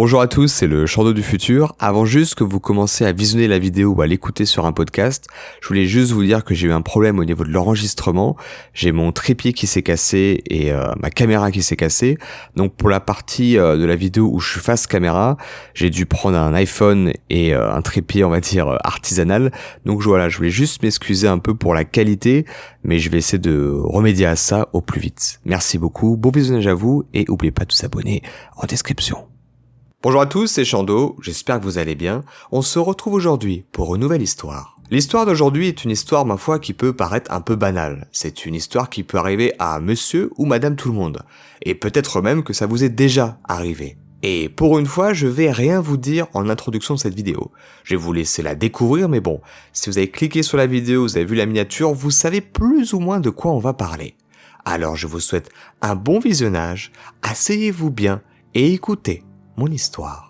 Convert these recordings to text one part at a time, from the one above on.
Bonjour à tous, c'est le Chando du futur. Avant juste que vous commenciez à visionner la vidéo ou à l'écouter sur un podcast, je voulais juste vous dire que j'ai eu un problème au niveau de l'enregistrement. J'ai mon trépied qui s'est cassé et ma caméra qui s'est cassée. Donc pour la partie de la vidéo où je suis face caméra, j'ai dû prendre un iPhone et un trépied, on va dire, artisanal. Donc voilà, je voulais juste m'excuser un peu pour la qualité, mais je vais essayer de remédier à ça au plus vite. Merci beaucoup, bon visionnage à vous et n'oubliez pas de vous abonner en description. Bonjour à tous, c'est Chando, j'espère que vous allez bien. On se retrouve aujourd'hui pour une nouvelle histoire. L'histoire d'aujourd'hui est une histoire, ma foi, qui peut paraître un peu banale. C'est une histoire qui peut arriver à monsieur ou madame tout le monde. Et peut-être même que ça vous est déjà arrivé. Et pour une fois, je vais rien vous dire en introduction de cette vidéo. Je vais vous laisser la découvrir, mais bon, si vous avez cliqué sur la vidéo, vous avez vu la miniature, vous savez plus ou moins de quoi on va parler. Alors je vous souhaite un bon visionnage, asseyez-vous bien et écoutez mon histoire.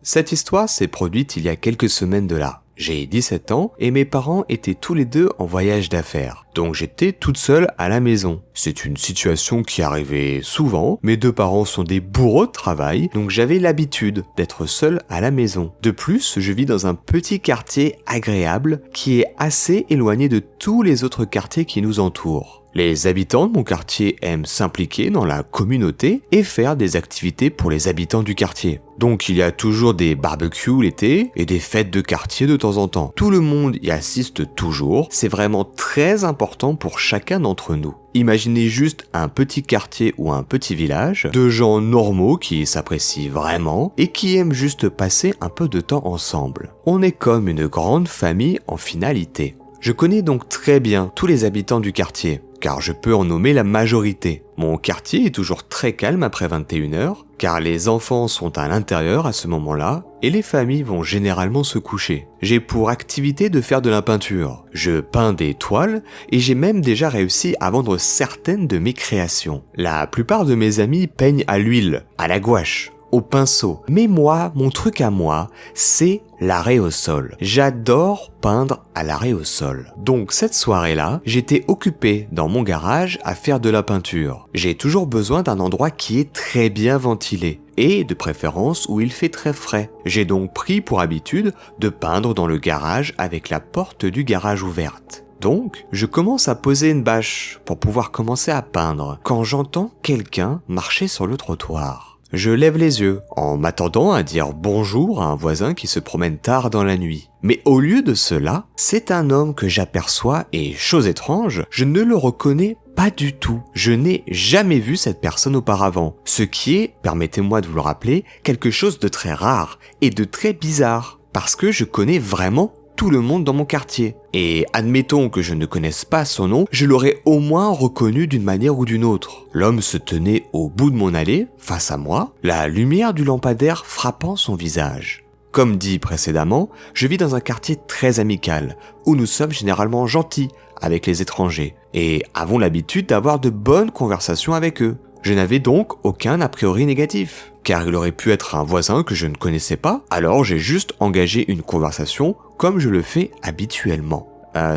Cette histoire s'est produite il y a quelques semaines de là. J'ai 17 ans et mes parents étaient tous les deux en voyage d'affaires. Donc j'étais toute seule à la maison. C'est une situation qui arrivait souvent. Mes deux parents sont des bourreaux de travail, donc j'avais l'habitude d'être seule à la maison. De plus, je vis dans un petit quartier agréable qui est assez éloigné de tous les autres quartiers qui nous entourent. Les habitants de mon quartier aiment s'impliquer dans la communauté et faire des activités pour les habitants du quartier. Donc il y a toujours des barbecues l'été et des fêtes de quartier de temps en temps. Tout le monde y assiste toujours, c'est vraiment très important pour chacun d'entre nous. Imaginez juste un petit quartier ou un petit village de gens normaux qui s'apprécient vraiment et qui aiment juste passer un peu de temps ensemble. On est comme une grande famille en finalité. Je connais donc très bien tous les habitants du quartier, car je peux en nommer la majorité. Mon quartier est toujours très calme après 21h, car les enfants sont à l'intérieur à ce moment-là, et les familles vont généralement se coucher. J'ai pour activité de faire de la peinture. Je peins des toiles, et j'ai même déjà réussi à vendre certaines de mes créations. La plupart de mes amis peignent à l'huile, à la gouache, au pinceau. Mais moi, mon truc à moi, c'est l'arrêt au sol. J'adore peindre à l'arrêt au sol. Donc cette soirée-là, j'étais occupé dans mon garage à faire de la peinture. J'ai toujours besoin d'un endroit qui est très bien ventilé et de préférence où il fait très frais. J'ai donc pris pour habitude de peindre dans le garage avec la porte du garage ouverte. Donc, je commence à poser une bâche pour pouvoir commencer à peindre quand j'entends quelqu'un marcher sur le trottoir. Je lève les yeux, en m'attendant à dire bonjour à un voisin qui se promène tard dans la nuit. Mais au lieu de cela, c'est un homme que j'aperçois et, chose étrange, je ne le reconnais pas du tout. Je n'ai jamais vu cette personne auparavant. Ce qui est, permettez-moi de vous le rappeler, quelque chose de très rare et de très bizarre. Parce que je connais vraiment tout le monde dans mon quartier. Et admettons que je ne connaisse pas son nom, je l'aurais au moins reconnu d'une manière ou d'une autre. L'homme se tenait au bout de mon allée, face à moi, la lumière du lampadaire frappant son visage. Comme dit précédemment, je vis dans un quartier très amical, où nous sommes généralement gentils avec les étrangers, et avons l'habitude d'avoir de bonnes conversations avec eux. Je n'avais donc aucun a priori négatif, car il aurait pu être un voisin que je ne connaissais pas, alors j'ai juste engagé une conversation comme je le fais habituellement.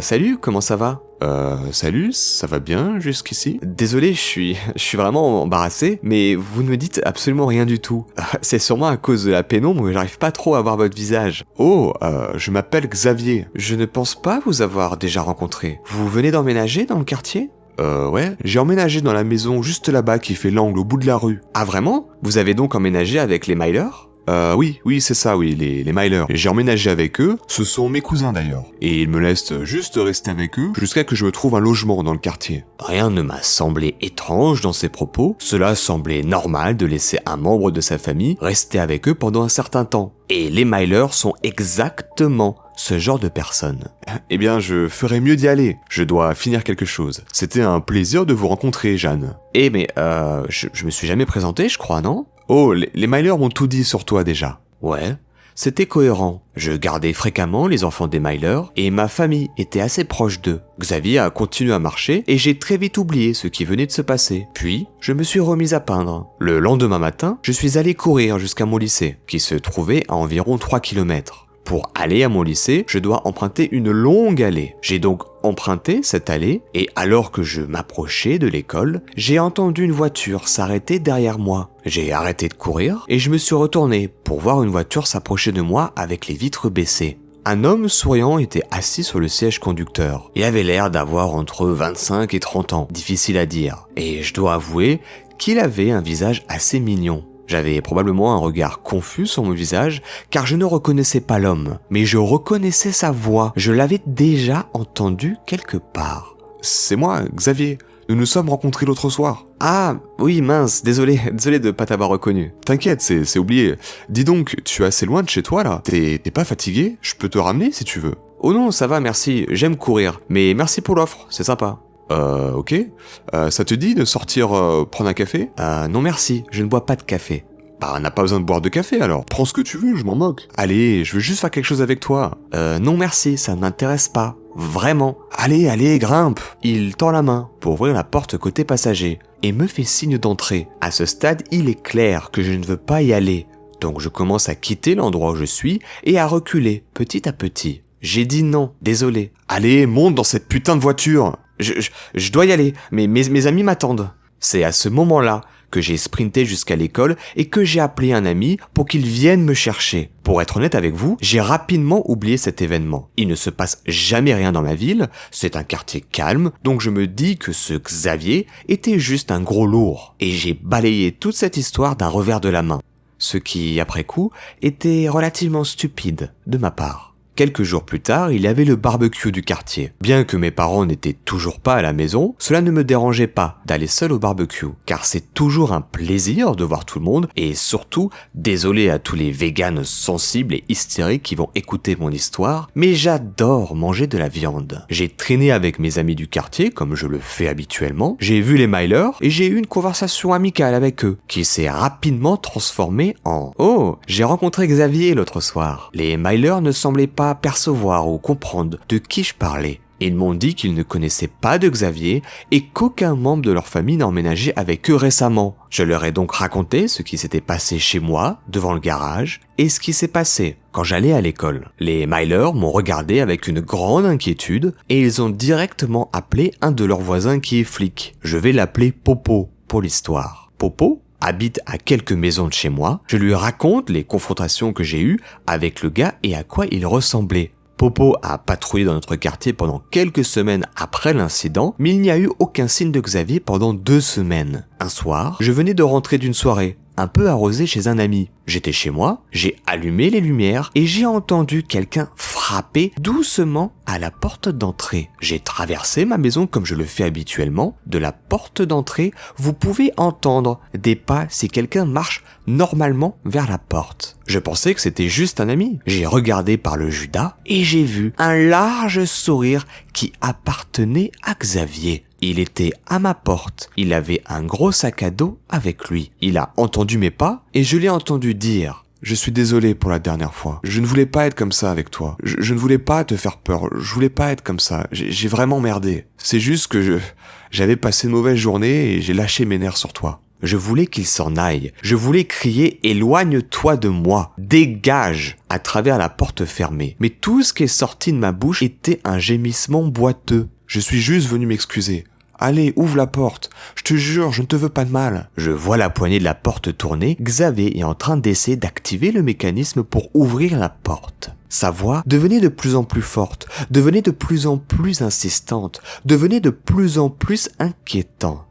Salut, comment ça va ? Salut, ça va bien jusqu'ici ? Désolé, je suis vraiment embarrassé, mais vous ne me dites absolument rien du tout. C'est sûrement à cause de la pénombre que j'arrive pas trop à voir votre visage. Oh, je m'appelle Xavier. Je ne pense pas vous avoir déjà rencontré. Vous venez d'emménager dans le quartier ? Ouais, j'ai emménagé dans la maison juste là-bas qui fait l'angle au bout de la rue. Ah vraiment ? Vous avez donc emménagé avec les Myler ? Oui, c'est ça, oui, les Myler. J'ai emménagé avec eux, ce sont mes cousins d'ailleurs. Et ils me laissent juste rester avec eux jusqu'à que je me trouve un logement dans le quartier. Rien ne m'a semblé étrange dans ces propos, cela semblait normal de laisser un membre de sa famille rester avec eux pendant un certain temps. Et les Myler sont exactement ce genre de personnes. Eh bien, je ferais mieux d'y aller. Je dois finir quelque chose. C'était un plaisir de vous rencontrer, Jeanne. Eh mais, je me suis jamais présenté, je crois, non ? Oh, les Myler m'ont tout dit sur toi déjà. Ouais, C'était cohérent. Je gardais fréquemment les enfants des Myler et ma famille était assez proche d'eux. Xavier a continué à marcher et j'ai très vite oublié ce qui venait de se passer. Puis, je me suis remise à peindre. Le lendemain matin, je suis allé courir jusqu'à mon lycée, qui se trouvait à environ 3 km. Pour aller à mon lycée, je dois emprunter une longue allée. J'ai donc emprunté cette allée et alors que je m'approchais de l'école, j'ai entendu une voiture s'arrêter derrière moi. J'ai arrêté de courir et je me suis retourné pour voir une voiture s'approcher de moi avec les vitres baissées. Un homme souriant était assis sur le siège conducteur. Il avait l'air d'avoir entre 25 et 30 ans, difficile à dire. Et je dois avouer qu'il avait un visage assez mignon. J'avais probablement un regard confus sur mon visage car je ne reconnaissais pas l'homme, mais je reconnaissais sa voix. Je l'avais déjà entendu quelque part. C'est moi, Xavier. Nous nous sommes rencontrés l'autre soir. Ah, oui, mince, désolé de pas t'avoir reconnu. T'inquiète, c'est oublié. Dis donc, tu es assez loin de chez toi là. T'es pas fatigué? Je peux te ramener si tu veux. Oh non, ça va, merci, j'aime courir. Mais merci pour l'offre, c'est sympa. Ok. Ça te dit de sortir prendre un café? Non merci, je ne bois pas de café. Bah, on n'a pas besoin de boire de café alors. Prends ce que tu veux, je m'en moque. Allez, je veux juste faire quelque chose avec toi. Non merci, ça ne m'intéresse pas. Vraiment. Allez, grimpe. Il tend la main pour ouvrir la porte côté passager et me fait signe d'entrer. À ce stade, il est clair que je ne veux pas y aller. Donc je commence à quitter l'endroit où je suis et à reculer petit à petit. J'ai dit non, désolé. Allez, monte dans cette putain de voiture. Je dois y aller, mais mes amis m'attendent. C'est à ce moment-là que j'ai sprinté jusqu'à l'école et que j'ai appelé un ami pour qu'il vienne me chercher. Pour être honnête avec vous, j'ai rapidement oublié cet événement. Il ne se passe jamais rien dans ma ville, c'est un quartier calme, donc je me dis que ce Xavier était juste un gros lourd. Et j'ai balayé toute cette histoire d'un revers de la main. Ce qui, après coup, était relativement stupide de ma part. Quelques jours plus tard, il y avait le barbecue du quartier. Bien que mes parents n'étaient toujours pas à la maison, cela ne me dérangeait pas d'aller seul au barbecue, car c'est toujours un plaisir de voir tout le monde, et surtout, désolé à tous les véganes sensibles et hystériques qui vont écouter mon histoire, mais j'adore manger de la viande. J'ai traîné avec mes amis du quartier, comme je le fais habituellement, j'ai vu les Myler, et j'ai eu une conversation amicale avec eux, qui s'est rapidement transformée en « Oh, j'ai rencontré Xavier l'autre soir ». Les Myler ne semblaient pas percevoir ou comprendre de qui je parlais. Ils m'ont dit qu'ils ne connaissaient pas de Xavier et qu'aucun membre de leur famille n'emménageait avec eux récemment. Je leur ai donc raconté ce qui s'était passé chez moi, devant le garage, et ce qui s'est passé quand j'allais à l'école. Les Myler m'ont regardé avec une grande inquiétude et ils ont directement appelé un de leurs voisins qui est flic. Je vais l'appeler Popo pour l'histoire. Popo habite à quelques maisons de chez moi, je lui raconte les confrontations que j'ai eues avec le gars et à quoi il ressemblait. Popo a patrouillé dans notre quartier pendant quelques semaines après l'incident, mais il n'y a eu aucun signe de Xavier pendant 2 semaines. Un soir, je venais de rentrer d'une soirée, un peu arrosée chez un ami. J'étais chez moi, j'ai allumé les lumières et j'ai entendu quelqu'un frapper doucement à la porte d'entrée. J'ai traversé ma maison comme je le fais habituellement. De la porte d'entrée, vous pouvez entendre des pas si quelqu'un marche normalement vers la porte. Je pensais que c'était juste un ami. J'ai regardé par le Judas et j'ai vu un large sourire qui appartenait à Xavier. Il était à ma porte. Il avait un gros sac à dos avec lui. Il a entendu mes pas et je l'ai entendu dire « Je suis désolé pour la dernière fois. Je ne voulais pas être comme ça avec toi. Je ne voulais pas te faire peur. Je voulais pas être comme ça. J'ai vraiment merdé. C'est juste que j'avais passé une mauvaise journée et j'ai lâché mes nerfs sur toi. » Je voulais qu'il s'en aille. Je voulais crier « Éloigne-toi de moi, dégage !» à travers la porte fermée. Mais tout ce qui est sorti de ma bouche était un gémissement boiteux. Je suis juste venu m'excuser. Allez, ouvre la porte. Je te jure, je ne te veux pas de mal. Je vois la poignée de la porte tourner. Xavier est en train d'essayer d'activer le mécanisme pour ouvrir la porte. Sa voix devenait de plus en plus forte, devenait de plus en plus insistante, devenait de plus en plus inquiétante.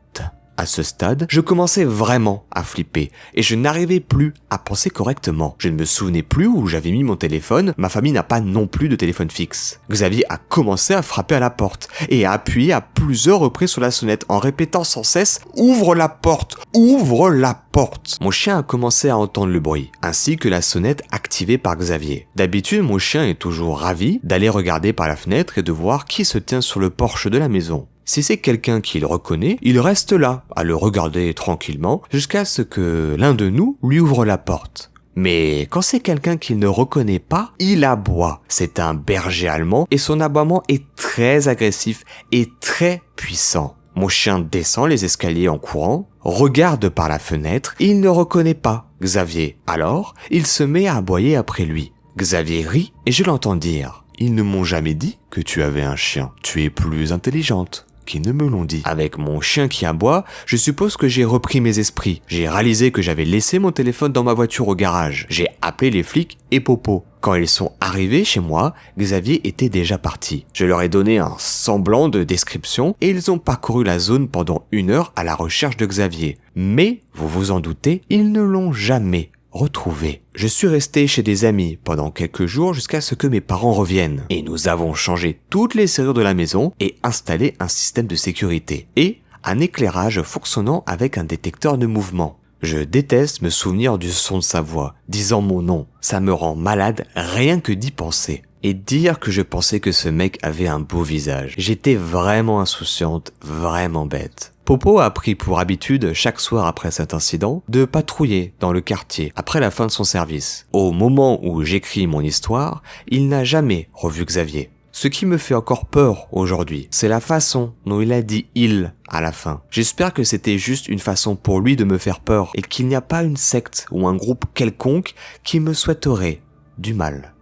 À ce stade, je commençais vraiment à flipper et je n'arrivais plus à penser correctement. Je ne me souvenais plus où j'avais mis mon téléphone, ma famille n'a pas non plus de téléphone fixe. Xavier a commencé à frapper à la porte et a appuyé à plusieurs reprises sur la sonnette en répétant sans cesse « Ouvre la porte! Ouvre la porte !» Mon chien a commencé à entendre le bruit, ainsi que la sonnette activée par Xavier. D'habitude, mon chien est toujours ravi d'aller regarder par la fenêtre et de voir qui se tient sur le porche de la maison. Si c'est quelqu'un qu'il reconnaît, il reste là, à le regarder tranquillement, jusqu'à ce que l'un de nous lui ouvre la porte. Mais quand c'est quelqu'un qu'il ne reconnaît pas, il aboie. C'est un berger allemand et son aboiement est très agressif et très puissant. Mon chien descend les escaliers en courant, regarde par la fenêtre et il ne reconnaît pas Xavier. Alors, il se met à aboyer après lui. Xavier rit et je l'entends dire « Ils ne m'ont jamais dit que tu avais un chien. Tu es plus intelligente qu'ils ne me l'ont dit. » Avec mon chien qui aboie, je suppose que j'ai repris mes esprits. J'ai réalisé que j'avais laissé mon téléphone dans ma voiture au garage. J'ai appelé les flics et Popo. Quand ils sont arrivés chez moi, Xavier était déjà parti. Je leur ai donné un semblant de description et ils ont parcouru la zone pendant 1 heure à la recherche de Xavier. Mais, vous vous en doutez, ils ne l'ont jamais retrouvé. Je suis resté chez des amis pendant quelques jours jusqu'à ce que mes parents reviennent. Et nous avons changé toutes les serrures de la maison et installé un système de sécurité. Et un éclairage fonctionnant avec un détecteur de mouvement. Je déteste me souvenir du son de sa voix, disant mon nom. Ça me rend malade rien que d'y penser. Et dire que je pensais que ce mec avait un beau visage. J'étais vraiment insouciante, vraiment bête. Popo a pris pour habitude, chaque soir après cet incident, de patrouiller dans le quartier après la fin de son service. Au moment où j'écris mon histoire, il n'a jamais revu Xavier. Ce qui me fait encore peur aujourd'hui, c'est la façon dont il a dit « il » à la fin. J'espère que c'était juste une façon pour lui de me faire peur et qu'il n'y a pas une secte ou un groupe quelconque qui me souhaiterait du mal.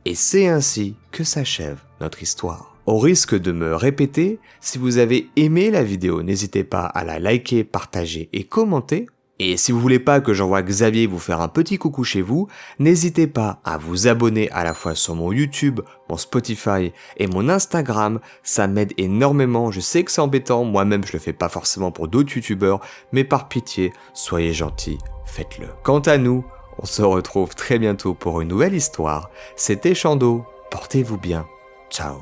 Et c'est ainsi que s'achève notre histoire. Au risque de me répéter, si vous avez aimé la vidéo, n'hésitez pas à la liker, partager et commenter. Et si vous voulez pas que j'envoie Xavier vous faire un petit coucou chez vous, n'hésitez pas à vous abonner à la fois sur mon YouTube, mon Spotify et mon Instagram. Ça m'aide énormément, je sais que c'est embêtant, moi-même je le fais pas forcément pour d'autres youtubeurs, mais par pitié, soyez gentils, faites-le. Quant à nous, on se retrouve très bientôt pour une nouvelle histoire. C'était Chando, portez-vous bien, ciao.